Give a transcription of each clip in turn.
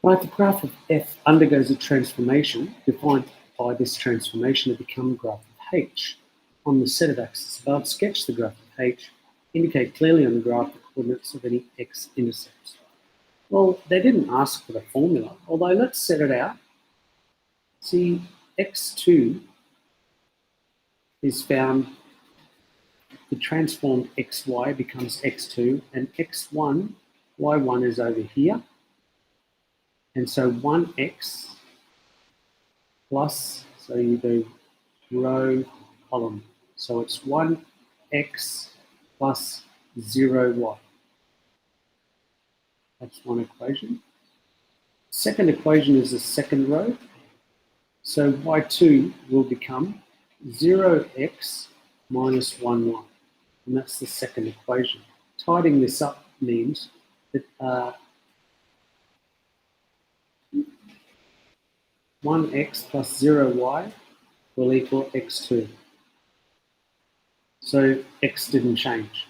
Right, the graph of f undergoes a transformation defined by this transformation to become a graph of h. On the set of axes above, sketch the graph of h. Indicate clearly on the graph the coordinates of any x-intercepts. Well, they didn't ask for the formula, although let's set it out. See, x2 is found, the transformed xy becomes x2, and x1, y1 is over here. And so 1x plus, so you do row, column. So it's 1x plus 0y. That's one equation. Second equation is the second row. So y2 will become 0x minus 1y. And that's the second equation. Tidying this up means that 1x plus 0y will equal x2. So x didn't change.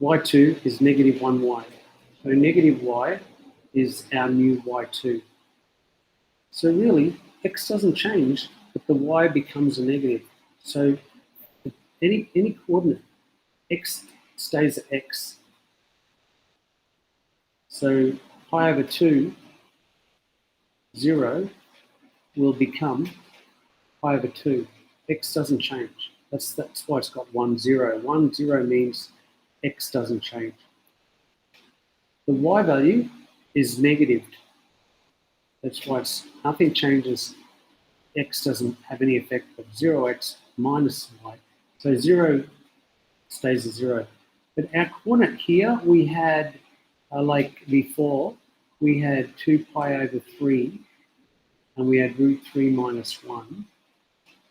y2 is negative 1y. So negative y is our new y2. So really, x doesn't change, but the y becomes a negative. So any coordinate, x stays at x. So pi over 2, 0, will become pi over 2. X doesn't change. That's why it's got 1, 0. 1, 0 means x doesn't change. The y value is negative. That's why nothing changes. X doesn't have any effect of 0x minus y. So 0 stays at 0. But our coordinate here, we had, like before, we had 2 pi over 3, and we had root 3 minus 1.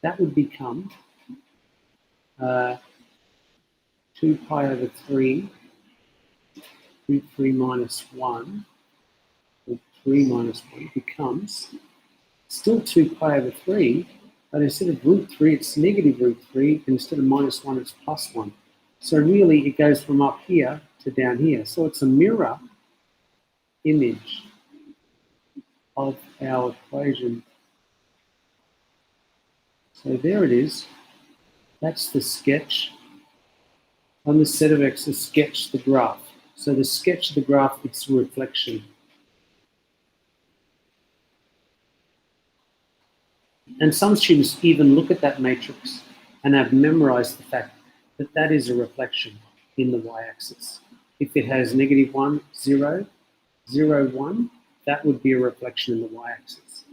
That would become 2 pi over 3, root 3 minus 1, root 3 minus 1 becomes still 2 pi over 3, but instead of root 3, it's negative root 3, and instead of minus 1, it's plus 1. So really, it goes from up here to down here. So it's a mirror image of our equation. So there it is. That's the sketch. On the set of x's, sketch the graph. So the sketch of the graph, it's a reflection. And some students even look at that matrix and have memorized the fact that that is a reflection in the y-axis. If it has negative 1, 0, 0, 1, that would be a reflection in the y-axis.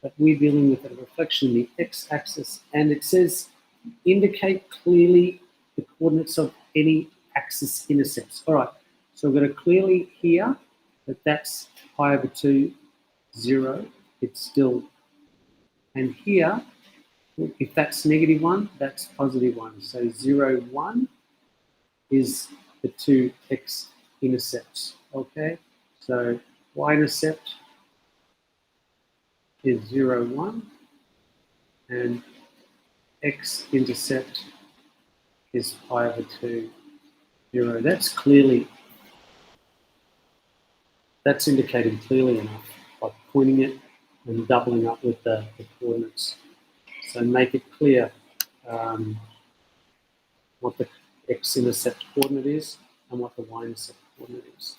But we're dealing with a reflection in the x-axis, and it says indicate clearly the coordinates of any axis intercepts. All right, so we're going to clearly here that that's pi over 2, 0, it's still, and here, if that's negative 1, that's positive 1. So 0, 1 is the two x-intercepts, okay? So y-intercept is 0, 1, and x-intercept is pi over 2, 0. That's indicated clearly enough by pointing it and doubling up with the coordinates. So make it clear what the x-intercept coordinate is and what the y-intercept coordinate is.